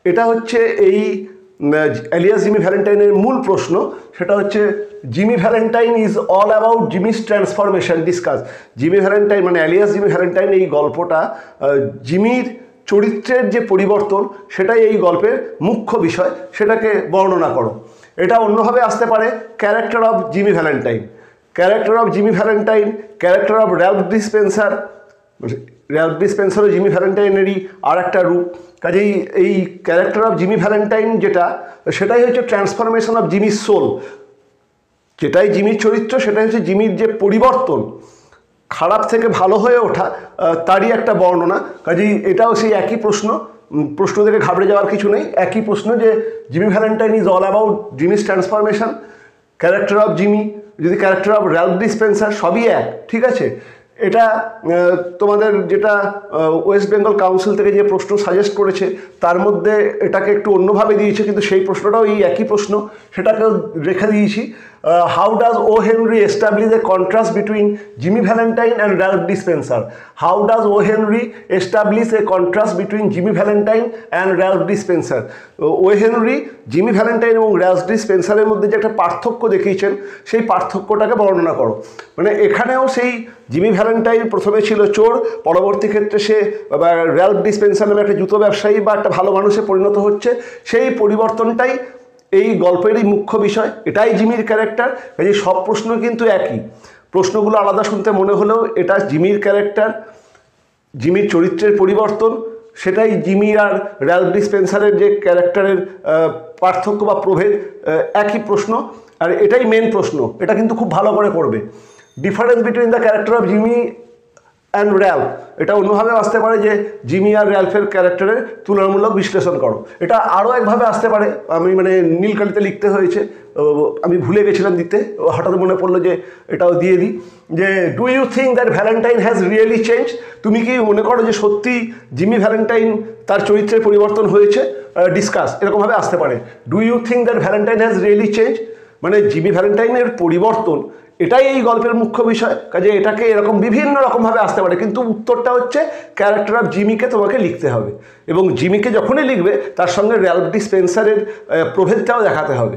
এটা হচ্ছে এই এলিয়াস জিমি ভ্যালেন্টাইনের মূল প্রশ্ন, সেটা হচ্ছে Jimmy Valentine is all about Jimmy's transformation discuss. Jimmy Valentine মানে এলিয়াস জিমি ভ্যালেন্টাইন এই গল্পটা জিমির চরিত্রের যে পরিবর্তন সেটাই এই গল্পের মুখ্য বিষয়, সেটাকে বর্ণনা করো। এটা অন্যভাবে আসতে পারে character of Jimmy Valentine, character of Jimmy Valentine, character of Ralph Dispenser. Ralph ডিসপেন্সারও জিমি ভ্যালেন্টাইনেরই আর একটা রূপ, কাজেই এই ক্যারেক্টার অফ জিমি ভ্যালেন্টাইন সেটাই হচ্ছে ট্রান্সফরমেশন অফ জিমির সোল, যেটাই জিমির চরিত্র, সেটাই হচ্ছে জিমির যে পরিবর্তন, খারাপ থেকে ভালো হয়ে ওঠা, তারই একটা বর্ণনা। কাজেই এটাও সেই একই প্রশ্ন থেকে ঘাবড়ে যাওয়ার কিছু নেই, একই প্রশ্ন যে Jimmy Valentine is all about Jimmy's transformation, character of Jimmy, যদি ক্যারেক্টার অফ র্যালফ ডিসপেন্সার, সবই এক, ঠিক আছে। এটা তোমাদের যেটা ওয়েস্ট বেঙ্গল কাউন্সিল থেকে যে প্রশ্ন সাজেস্ট করেছে তার মধ্যে এটাকে একটু অন্যভাবে দিয়েছে, কিন্তু সেই প্রশ্নটাও এই একই প্রশ্ন, সেটাকেও রেখে দিয়েছি। How does O. Henry establish a contrast between Jimmy Valentine and Ralph Dispenser? How does O. Henry establish a contrast between Jimmy Valentine and Ralph Dispenser? O. Henry Jimmy Valentine এবং র্যালফ ডিসপেন্সারের মধ্যে যে একটা পার্থক্য দেখিয়েছেন সেই পার্থক্যটাকে বর্ণনা করো। মানে এখানেও সেই জিমি ভ্যালেন্টাইন প্রথমে ছিল চোর, পরবর্তী ক্ষেত্রে সে র্যালফ ডিসপেন্সার নামে একটা জুতো ব্যবসায়ী বা একটা ভালো মানুষে পরিণত হচ্ছে। সেই পরিবর্তনটাই এই গল্পেরই মুখ্য বিষয়, এটাই জিমির ক্যারেক্টার। কাজে সব প্রশ্ন কিন্তু একই, প্রশ্নগুলো আলাদা শুনতে মনে হলেও এটা জিমির ক্যারেক্টার, জিমির চরিত্রের পরিবর্তন, সেটাই জিমি আর র্যালফ ডিসপেন্সারের যে ক্যারেক্টারের পার্থক্য বা প্রভেদ, একই প্রশ্ন আর এটাই মেন প্রশ্ন। এটা কিন্তু খুব ভালো করে করবে। Difference between the character of Jimmy and Ralph, এটা অন্যভাবে আসতে পারে যে জিমি আর র্যালফের ক্যারেক্টারের তুলনামূলক বিশ্লেষণ করো। এটা আরও একভাবে আসতে পারে, আমি মানে নীলকালিতে লিখতে হয়েছে, আমি ভুলে গেছিলাম দিতে, হঠাৎ মনে পড়লো যে এটাও দিয়ে দিই। যে do you think that Valentine has really change? তুমি কি মনে করো যে সত্যি জিমি ভ্যালেন্টাইন তার চরিত্রের পরিবর্তন হয়েছে? ডিসকাস এরকমভাবে আসতে পারে। Do you think that Valentine has really change, মানে জিমি ভ্যালেন্টাইনের পরিবর্তন, এটাই এই গল্পের মুখ্য বিষয়। কাজে এটাকে এরকম বিভিন্ন রকমভাবে আসতে পারে, কিন্তু উত্তরটা হচ্ছে ক্যারেক্টার অফ জিমিকে তোমাকে লিখতে হবে, এবং জিমিকে যখনই লিখবে তার সঙ্গে র্যালফ ডিসপেন্সারের প্রভেদটাও দেখাতে হবে।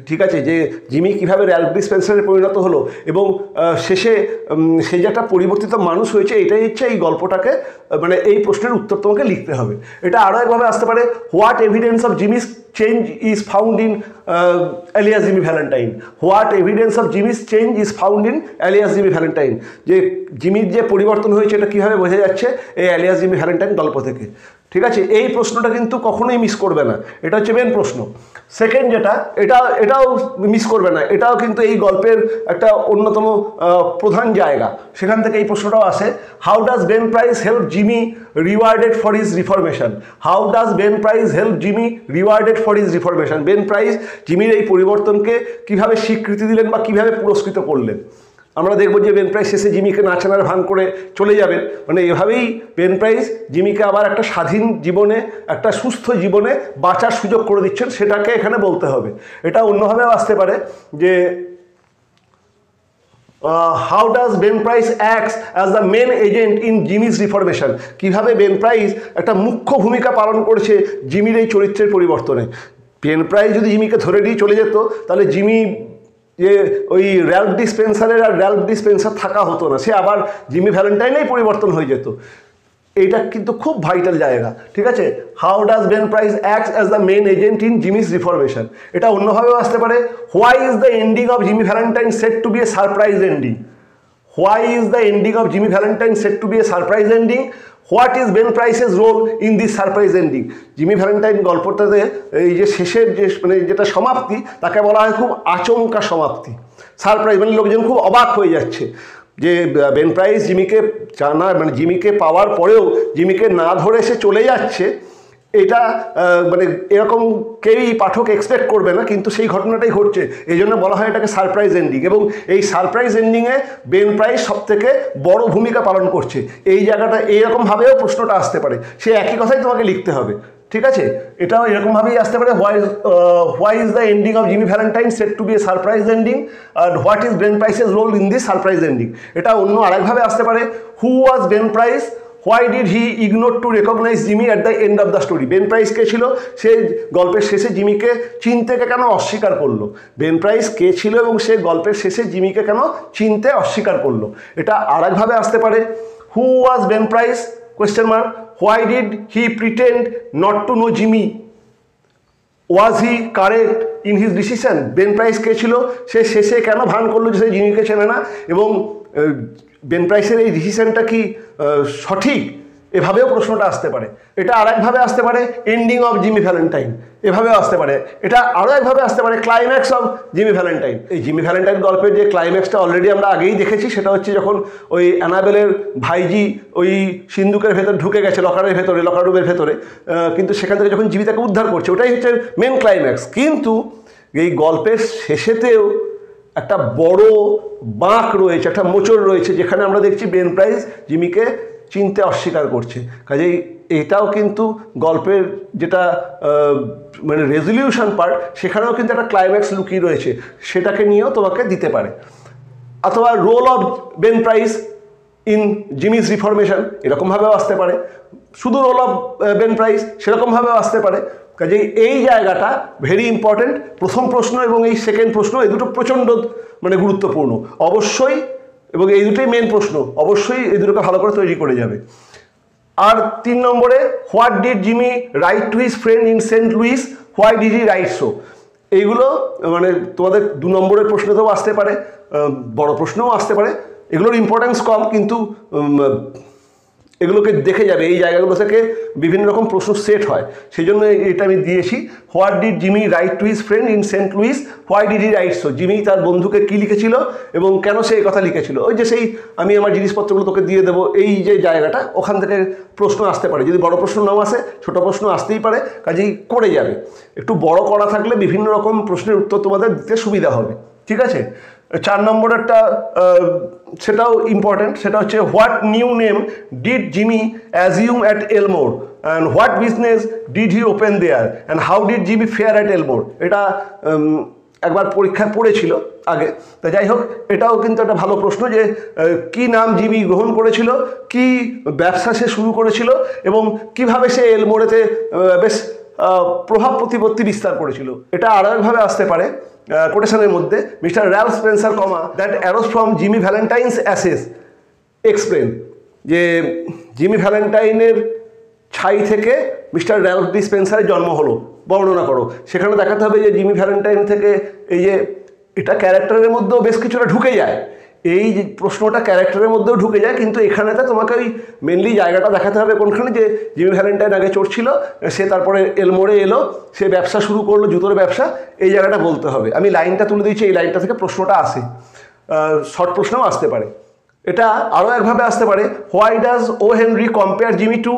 ঠিক আছে, যে জিমি কীভাবে র্যালফ ডিসপেন্সারে পরিণত হলো এবং শেষে সে যে একটা পরিবর্তিত মানুষ হয়েছে, এটাই হচ্ছে এই গল্পটাকে, মানে এই প্রশ্নের উত্তর তোমাকে লিখতে হবে। এটা আরও একভাবে আসতে পারে, what evidence of Jimmy's change is found in Ilias Jimmy Valentine? What evidence of Jimmy's change is found in Ilias Jimmy Valentine? যে জিমির যে পরিবর্তন হয়েছে এটা কীভাবে বোঝা যাচ্ছে এই এলিয়াস জিমি ভ্যালেন্টাইন গল্প থেকে। ঠিক আছে, এই প্রশ্নটা কিন্তু কখনোই মিস করবে না, এটা হচ্ছে মেন প্রশ্ন। সেকেন্ড যেটা, এটাও মিস করবে না, এটাও কিন্তু এই গল্পের একটা অন্যতম প্রধান জায়গা, সেখান থেকে এই প্রশ্নটাও আসে। How does Ben Price help Jimmy rewarded for his reformation? How does Ben Price help Jimmy rewarded for his reformation? Ben Price জিমির এই পরিবর্তনকে কীভাবে স্বীকৃতি দিলেন বা কীভাবে পুরস্কৃত করলেন? আমরা দেখব যে বেন প্রাইস শেষে জিমিকে নাচানার ভান করে চলে যাবেন, মানে এভাবেই বেন প্রাইস জিমিকে আবার একটা স্বাধীন জীবনে, একটা সুস্থ জীবনে বাঁচার সুযোগ করে দিচ্ছেন, সেটাকে এখানে বলতে হবে। এটা অন্যভাবেও আসতে পারে যে how does Ben Price acts as the main agent in Jimmy's reformation? কীভাবে বেন প্রাইস একটা মুখ্য ভূমিকা পালন করছে জিমির এই চরিত্রের পরিবর্তনে? বেন প্রাইস যদি জিমিকে ধরে নিয়ে চলে যেত তাহলে জিমি যে ওই র্যালফ ডিসপেন্সারের আর র্যালফ ডিসপেন্সার থাকা হতো না, সে আবার জিমি ভ্যালেন্টাইনেই পরিবর্তন হয়ে যেত। এইটা কিন্তু খুব ভাইটাল জায়গা। ঠিক আছে, how does Ben Price acts as the main agent in Jimmy's reformation? এটা অন্যভাবেও আসতে পারে, why is the ending of Jimmy Valentine set to be a surprise ending? Why is the ending of Jimmy Valentine set to be a surprise ending? What is Ben Price's role in this surprise ending? Jimmy Valentine গল্পটাতে এই যে শেষের যে মানে যেটা সমাপ্তি, তাকে বলা হয় খুব আচমকা সমাপ্তি, সারপ্রাইজ, মানে লোকজন খুব অবাক হয়ে যাচ্ছে যে বেন প্রাইস জিমিকে জানা, মানে জিমিকে পাওয়ার পরেও জিমিকে না ধরে সে চলে যাচ্ছে। এটা মানে এরকম কেউই পাঠক এক্সপেক্ট করবে না, কিন্তু সেই ঘটনাটাই ঘটছে, এই জন্য বলা হয় এটাকে সারপ্রাইজ এন্ডিং। এবং এই সারপ্রাইজ এন্ডিংয়ে বেন প্রাইস সবথেকে বড় ভূমিকা পালন করছে। এই জায়গাটা এইরকমভাবেও প্রশ্নটা আসতে পারে, সে একই কথাই তোমাকে লিখতে হবে। ঠিক আছে, এটাও এরকমভাবেই আসতে পারে, why is the ending of Jimmy Valentine set to be a surprise ending, আর what is Ben Price's role in this surprise ending? এটা অন্য আরেকভাবে আসতে পারে, who was Ben Price, why did he ignore to recognize Jimmy at the end of the story? Ben Price কে ছিল, সে গল্পের শেষে জিমিকে চিনতে কেন অস্বীকার করলো? বেন প্রাইস কে ছিল এবং সে গল্পের শেষে জিমিকে কেন চিনতে অস্বীকার করলো? এটা আরেকভাবে আসতে পারে, who was Ben Price question mark, why did he pretend not to know Jimmy? Was he correct in his decision? Ben Price কে ছিল, সে শেষে কেন ভান করলো যে সে জিমিকে চেনে না, এবং বেন প্রাইসের এই ডিসিশনটা কি সঠিক? এভাবেও প্রশ্নটা আসতে পারে। এটা আরেকভাবে আসতে পারে, এন্ডিং অফ জিমি ভ্যালেন্টাইন, এভাবেও আসতে পারে। এটা আরও একভাবে আসতে পারে, ক্লাইম্যাক্স অফ জিমি ভ্যালেন্টাইন। এই জিমি ভ্যালেন্টাইন গল্পের যে ক্লাইম্যাক্সটা অলরেডি আমরা আগেই দেখেছি, সেটা হচ্ছে যখন ওই অ্যানাবেলের ভাইজি ওই সিন্দুকের ভেতর ঢুকে গেছে, লকারের ভেতরে, লকার রুমের ভেতরে, কিন্তু সেখান থেকে যখন জিমি তাকে উদ্ধার করছে, ওটাই হচ্ছে মেন ক্লাইম্যাক্স। কিন্তু এই গল্পের শেষেতেও একটা বড় বাঁক রয়েছে, একটা মোচড় রয়েছে, যেখানে আমরা দেখছি বেন প্রাইস জিমিকে চিনতে অস্বীকার করছে। কাজেই এটাও কিন্তু গল্পের যেটা মানে রেজলিউশন পার্ট, সেখানেও কিন্তু একটা ক্লাইম্যাক্স লুকিয়ে রয়েছে, সেটাকে নিয়েও তোমাকে দিতে পারে। অথবা role of Ben Price in Jimmy's reformation, এরকমভাবেও আসতে পারে। শুধু রোল অফ বেন প্রাইস সেরকমভাবেও আসতে পারে। কাজেই এই জায়গাটা ভেরি ইম্পর্টেন্ট। প্রথম প্রশ্ন এবং এই সেকেন্ড প্রশ্ন, এই দুটো প্রচণ্ড মানে গুরুত্বপূর্ণ অবশ্যই, এবং এই দুটোই মেন প্রশ্ন, অবশ্যই এই দুটোকে ভালো করে তৈরি করে যাবে। আর 3 নম্বরে, what did Jimmy write to his friend in Saint Louis, why did he write so. এইগুলো মানে তোমাদের 2 নম্বরের প্রশ্নতেও আসতে পারে, বড় প্রশ্নও আসতে পারে। এগুলোর ইম্পর্টেন্স কম, কিন্তু এগুলোকে দেখে যাবে, এই জায়গাগুলো থেকে বিভিন্ন রকম প্রশ্ন সেট হয়, সেই জন্য এটা আমি দিয়েছি। What did Jimmy write to his friend in Saint Louis, why did he write so. Jimmy তার বন্ধুকে কী লিখেছিল এবং কেন সে এই কথা লিখেছিল। ওই যে সেই আমি আমার জিনিসপত্রগুলো তোকে দিয়ে দেবো, এই যে জায়গাটা, ওখান থেকে প্রশ্ন আসতে পারে। যদি বড় প্রশ্ন নাও আসে, ছোট প্রশ্ন আসতেই পারে, কাজেই করে যাবে। একটু বড় করা থাকলে বিভিন্ন রকম প্রশ্নের উত্তর তোমাদের দিতে সুবিধা হবে, ঠিক আছে। 4 নম্বরেরটা সেটাও ইম্পর্টেন্ট, সেটা হচ্ছে what new name did Jimmy assume at Elmore and what business did he open there and how did Jimmy fare at Elmore. এটা একবার পরীক্ষায় পড়েছিল আগে, তা যাই হোক, এটাও কিন্তু একটা ভালো প্রশ্ন যে কি নাম জিমি গ্রহণ করেছিল, কি ব্যবসা সে শুরু করেছিল এবং কিভাবে সে এলমোরেতে বেশ প্রভাব প্রতিপত্তি বিস্তার করেছিল। এটা আরও একভাবে আসতে পারে কোটেশনের মধ্যে, mister Ralph Spencer comma that arose from Jimmy Valentine's ashes explain, যে জিমি ভ্যালেন্টাইনের ছাই থেকে মিস্টার র্যালফ ডি স্পেন্সারের জন্ম হলো, বর্ণনা করো। সেখানে দেখাতে হবে যে জিমি ভ্যালেন্টাইন থেকে এই যে এটা ক্যারেক্টারের মধ্যেও বেশ কিছুটা ঢুকে যায়, এই যে প্রশ্নটা ক্যারেক্টারের মধ্যেও ঢুকে যায়, কিন্তু এখানেতে তোমাকে ওই মেনলি জায়গাটা দেখাতে হবে কোনখানে, যে জিমি ভ্যালেন্টাইন আগে চোর ছিল, সে তারপরে এলমোরে এলো, সে ব্যবসা শুরু করলো, জুতোর ব্যবসা, এই জায়গাটা বলতে হবে। আমি লাইনটা তুলে দিয়েছি, এই লাইনটা থেকে প্রশ্নটা আসে, শর্ট প্রশ্নও আসতে পারে। এটা আরও একভাবে আসতে পারে, why does O Henry compare Jimmy to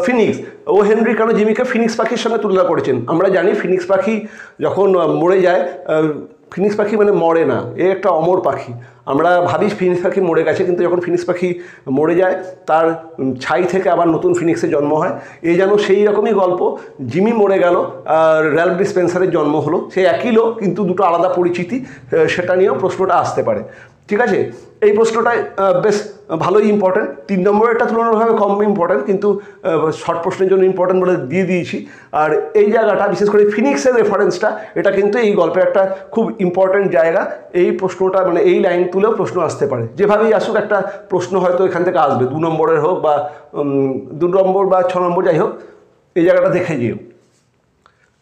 phoenix. O Henry কেন জিমিকে ফিনিক্স পাখির সঙ্গে তুলনা করেছেন। আমরা জানি ফিনিক্স পাখি যখন মরে যায়, ফিনিক্স পাখি মানে মরে না, এ একটা অমর পাখি। আমরা ভাবি ফিনিক্স পাখি মরে গেছে, কিন্তু যখন ফিনিক্স পাখি মরে যায়, তার ছাই থেকে আবার নতুন ফিনিক্সের জন্ম হয়। এই যেন সেই রকমই গল্প, জিমি মরে গেল আর র্যালফ ডি স্পেন্সারের জন্ম হলো, সেই একই লোক কিন্তু দুটো আলাদা পরিচিতি, সেটা নিয়েও প্রশ্নটা আসতে পারে, ঠিক আছে। এই প্রশ্নটাই বেশ ভালোই ইম্পর্ট্যান্ট। 3 নম্বরেরটা তুলনাভাবে কম ইম্পর্ট্যান্ট, কিন্তু শর্ট প্রশ্নের জন্য ইম্পর্ট্যান্ট বলে দিয়ে দিয়েছি। আর এই জায়গাটা বিশেষ করে ফিনিক্সের রেফারেন্সটা, এটা কিন্তু এই গল্পের একটা খুব ইম্পর্ট্যান্ট জায়গা। এই প্রশ্নটা মানে এই লাইন তুলেও প্রশ্ন আসতে পারে, যেভাবেই আসুক একটা প্রশ্ন হয়তো এখান থেকে আসবে, 2 নম্বরের হোক বা 2 নম্বর বা 6 নম্বর, যাই হোক, এই জায়গাটা দেখে যেও।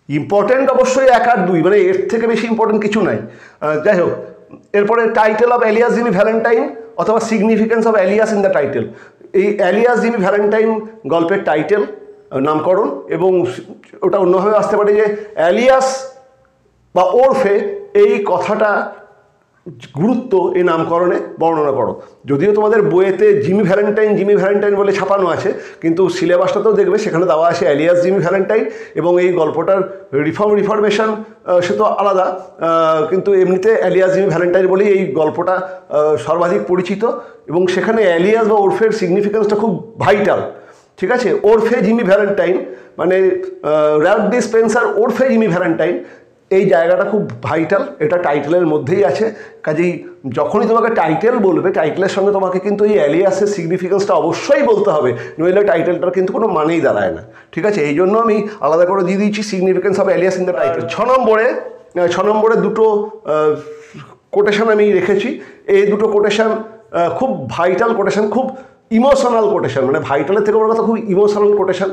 ইম্পর্ট্যান্ট অবশ্যই 1 আর 2, মানে এর থেকে বেশি ইম্পর্ট্যান্ট কিছু নাই। যাই হোক, এরপরে title of Alias Jimmy Valentine অথবা significance of alias in the title. এই এলিয়াস জিমি ভ্যালেন্টাইন গল্পের টাইটেল, নামকরণ, এবং ওটা অন্যভাবে আসতে পারে যে এলিয়াস বা ওরফে, এই কথাটা গুরুত্ব এই নামকরণে বর্ণনা করো। যদিও তোমাদের বইয়েতে জিমি ভ্যালেন্টাইন বলে ছাপানো আছে, কিন্তু সিলেবাসটাতেও দেখবে সেখানে দেওয়া আছে এলিয়াস জিমি ভ্যালেন্টাইন, এবং এই গল্পটার রিফরমেশন সে তো আলাদা, কিন্তু এমনিতে এলিয়াস জিমি ভ্যালেন্টাইন বলেই এই গল্পটা সর্বাধিক পরিচিত, এবং সেখানে এলিয়াস বা ওরফের সিগনিফিকেন্সটা খুব ভাইটাল, ঠিক আছে। ওরফে জিমি ভ্যালেন্টাইন মানে র্যালফ ডি স্পেন্সার ওরফে জিমি ভ্যালেন্টাইন, এই জায়গাটা খুব ভাইটাল, এটা টাইটেলের মধ্যেই আছে। কাজেই যখনই তোমাকে টাইটেল বলবে, টাইটেলের সঙ্গে তোমাকে কিন্তু এই এলিয়াসের সিগনিফিকেন্সটা অবশ্যই বলতে হবে, নইলে টাইটেলটার কিন্তু কোনো মানেই দাঁড়ায় না, ঠিক আছে। এই জন্য আমি আলাদা করে দিয়ে দিয়েছি significance of alias in the title. 6 নম্বরে দুটো কোটেশন আমি রেখেছি। এই দুটো কোটেশন খুব ভাইটাল কোটেশন, খুব ইমোশনাল কোটেশন, মানে ভাইটালের থেকে বড় কথা খুব ইমোশনাল কোটেশন।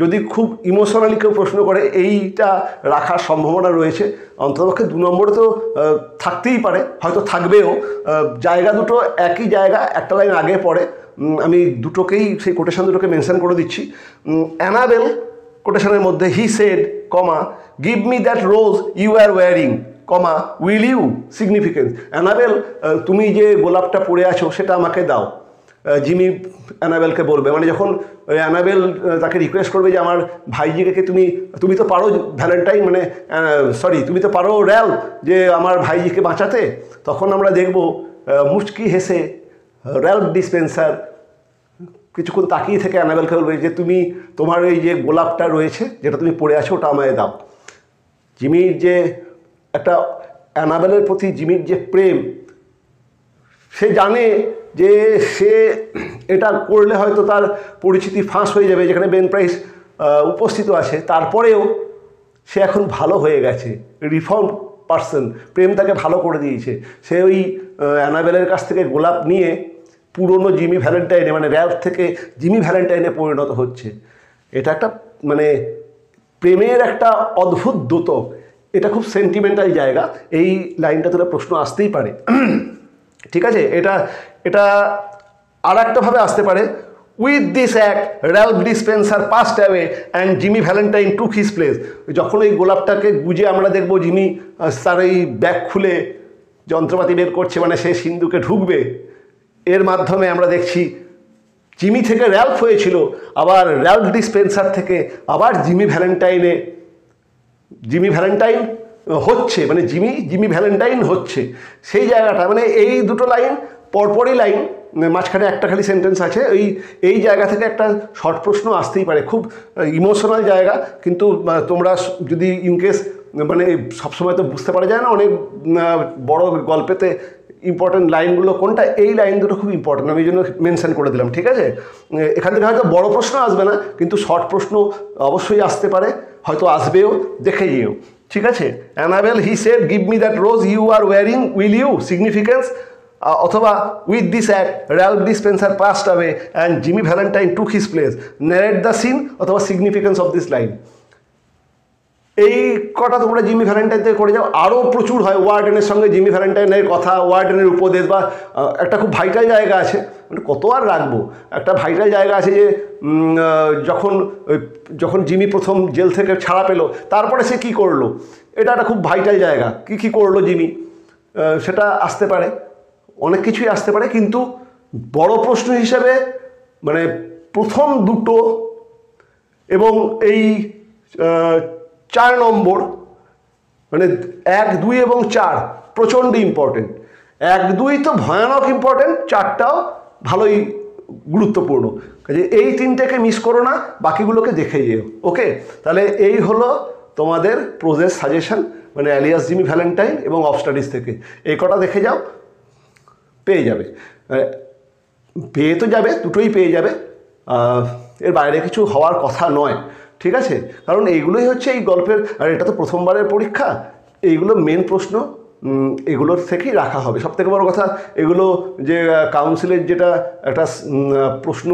যদি খুব ইমোশনালি কেউ প্রশ্ন করে, এইটা রাখার সম্ভাবনা রয়েছে। অন্ততপক্ষে 2 নম্বরে তো থাকতেই পারে, হয়তো থাকবেও। জায়গা দুটো একই জায়গা, একটা লাইন আগে পড়ে, আমি দুটোকেই সেই কোটেশন দুটোকে মেনশন করে দিচ্ছি। অ্যানাবেল কোটেশনের মধ্যে he said, comma, give me that rose you are wearing, comma, will you, significance. Annabel, তুমি যে গোলাপটা পরে আছো সেটা আমাকে দাও। জিমি অ্যানাবেলকে বলবে, মানে যখন অ্যানাবেল তাকে রিকোয়েস্ট করবে যে আমার ভাইজিকে তুমি তো পারো ভ্যালেন্টাইন, মানে সরি, তুমি তো পারো র্যাল, যে আমার ভাইজিকে বাঁচাতে, তখন আমরা দেখব মুচকি হেসে র্যালফ ডিসপেন্সার কিছুক্ষণ তাকিয়ে থেকে অ্যানাবেলকে বলবে যে তুমি তোমার এই যে গোলাপটা রয়েছে যেটা তুমি পড়ে আছো ওটা আমায় দাও। জিমির যে একটা অ্যানাবেলের প্রতি জিমির যে প্রেম, সে জানে যে সে এটা করলে হয়তো তার পরিচিতি ফাঁস হয়ে যাবে, যেখানে বেন প্রাইস উপস্থিত আছে, তারপরেও সে এখন ভালো হয়ে গেছে, রিফর্ম পার্সন, প্রেম তাকে ভালো করে দিয়েছে। সে ওই অ্যানাবেলের কাছ থেকে গোলাপ নিয়ে পুরনো জিমি ভ্যালেন্টাইনে মানে র্যালফ থেকে জিমি ভ্যালেন্টাইনে পরিণত হচ্ছে। এটা একটা মানে প্রেমের একটা অদ্ভুত দ্যোতক, এটা খুব সেন্টিমেন্টাল জায়গা। এই লাইনটা তোরা প্রশ্ন আসতেই পারে, ঠিক আছে। এটা এটা আর একটাভাবে আসতে পারে, with this act Ralph Dispenser passed away and Jimmy Valentine took his place. যখন ওই গোলাপটাকে গুজে আমরা দেখব জিমি তার এই ব্যাগ খুলে যন্ত্রপাতি বের করছে, মানে সে সিন্ধুকে ঢুকবে, এর মাধ্যমে আমরা দেখছি জিমি থেকে র্যালফ হয়েছিল, আবার র্যালফ ডিসপেন্সার থেকে আবার জিমি ভ্যালেন্টাইন হচ্ছে, মানে জিমি ভ্যালেন্টাইন হচ্ছে। সেই জায়গাটা মানে এই দুটো লাইন পরপরই লাইন, মাঝখানে একটা খালি সেন্টেন্স আছে, এই জায়গা থেকে একটা শর্ট প্রশ্ন আসতেই পারে। খুব ইমোশনাল জায়গা, কিন্তু তোমরা যদি ইনকেস মানে সবসময় তো বুঝতে পারা যায় না অনেক বড় গল্পেতে ইম্পর্টেন্ট লাইনগুলো কোনটা, এই লাইন দুটো খুব ইম্পর্টেন্ট, আমি এই জন্য মেনশন করে দিলাম, ঠিক আছে। এখান থেকে হয়তো বড় প্রশ্ন আসবে না, কিন্তু শর্ট প্রশ্ন অবশ্যই আসতে পারে, হয়তো আসবেও, দেখে যেও, ঠিক আছে। Annabel he said give me that rose you are wearing will you, significance, অথবা with this act Ralph Dispenser passed away and Jimmy Valentine took his place, narrate the scene, অথবা সিগনিফিকেন্স অফ দিস লাইন। এই কটা তোমরা জিমি ভ্যালেন্টাইন থেকে করে যাও। আরও প্রচুর হয়, ওয়ার্ডেনের সঙ্গে জিমি ভ্যালেন্টাইনের কথা, ওয়ার্ডেনের উপদেশ, বা একটা খুব ভাইটাল জায়গা আছে, মানে কত আর রাখবো, একটা ভাইটাল জায়গা আছে যে যখন জিমি প্রথম জেল থেকে ছাড়া পেলো, তারপরে সে কি করলো, এটা একটা খুব ভাইটাল জায়গা, কি করলো জিমি, সেটা আসতে পারে, অনেক কিছুই আসতে পারে। কিন্তু বড় প্রশ্ন হিসেবে মানে প্রথম দুটো এবং এই 4 নম্বর, মানে 1, 2 এবং 4 প্রচণ্ড ইম্পর্টেন্ট। 1, 2 তো ভয়ানক ইম্পর্টেন্ট, 4টাও ভালোই গুরুত্বপূর্ণ, কাজে এই 3টেকে মিস করো না, বাকিগুলোকে দেখে যেও। ওকে, তাহলে এই হলো তোমাদের প্রোজেস সাজেশন, মানে অ্যালিয়াস জিমি ভ্যালেন্টাইন এবং অফ স্টাডিজ থেকে এই কটা দেখে যাও, পেয়ে যাবে, পেয়ে তো যাবে, দুটোই পেয়ে যাবে, এর বাইরে কিছু হওয়ার কথা নয়, ঠিক আছে। কারণ এইগুলোই হচ্ছে এই গল্পের, আর এটা তো প্রথমবারের পরীক্ষা, এইগুলো মেন প্রশ্ন, এগুলোর থেকেই রাখা হবে। সবথেকে বড় কথা, এগুলো যে কাউন্সিলের যেটা একটা প্রশ্ন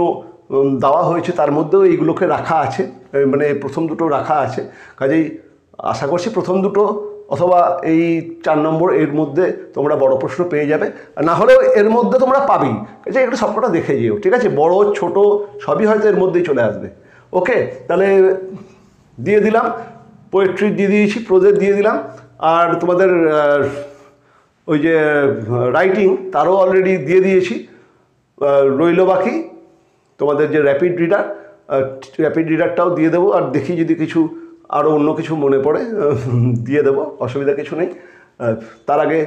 দেওয়া হয়েছে তার মধ্যেও এইগুলোকে রাখা আছে, মানে প্রথম দুটো রাখা আছে, কাজেই আশা করছি প্রথম দুটো অথবা এই 4 নম্বর এর মধ্যে তোমরা বড় প্রশ্ন পেয়ে যাবে, না হলেও এর মধ্যে তোমরা পাবেই, কাজে এগুলো সবকটা দেখে যেও, ঠিক আছে। বড় ছোট সবই হয়তো এর মধ্যেই চলে আসবে। ওকে, তাহলে দিয়ে দিলাম, পোয়েট্রি দিয়ে দিয়েছি, প্রোজেক্ট দিয়ে দিলাম, আর তোমাদের ওই যে রাইটিং তারও অলরেডি দিয়ে দিয়েছি, রইল বাকি তোমাদের যে র্যাপিড রিডারটাও দিয়ে দেবো, আর দেখি যদি কিছু আরও অন্য কিছু মনে পড়ে দিয়ে দেবো, অসুবিধা কিছু নেই। তার আগে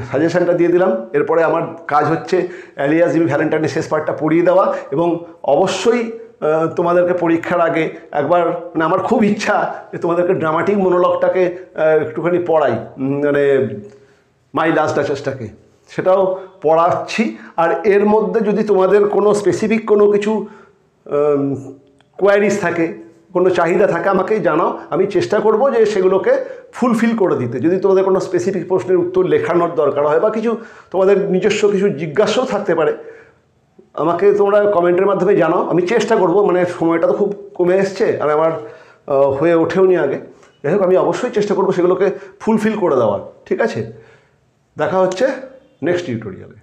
সাজেশানটা দিয়ে দিলাম, এরপরে আমার কাজ হচ্ছে অ্যালিয়াস জিমি ভ্যালেন্টাইনের শেষ পার্টটা পড়িয়ে দেওয়া, এবং অবশ্যই তোমাদেরকে পরীক্ষার আগে একবার, মানে আমার খুব ইচ্ছা যে তোমাদেরকে ড্রামাটিক মনোলগটাকে একটুখানি পড়াই, মানে মাই লাস্ট ডাচেসটাকে, সেটাও পড়াচ্ছি। আর এর মধ্যে যদি তোমাদের কোনো স্পেসিফিক কোনো কিছু কোয়ারিজ থাকে, কোনো চাহিদা থাকে, আমাকে জানাও, আমি চেষ্টা করব যে সেগুলোকে ফুলফিল করে দিতে। যদি তোমাদের কোনো স্পেসিফিক প্রশ্নের উত্তর লেখানোর দরকার হয়, বা কিছু তোমাদের নিজস্ব কিছু জিজ্ঞাসাও থাকতে পারে, আমাকে তোমরা কমেন্টের মাধ্যমে জানাও, আমি চেষ্টা করব। মানে সময়টা তো খুব কমে এসছে, আর আমার হয়ে ওঠেও নি আগে, যাই হোক আমি অবশ্যই চেষ্টা করব সেগুলোকে ফুলফিল করে দেওয়ার, ঠিক আছে। দেখা হচ্ছে নেক্সট টিউটোরিয়ালে।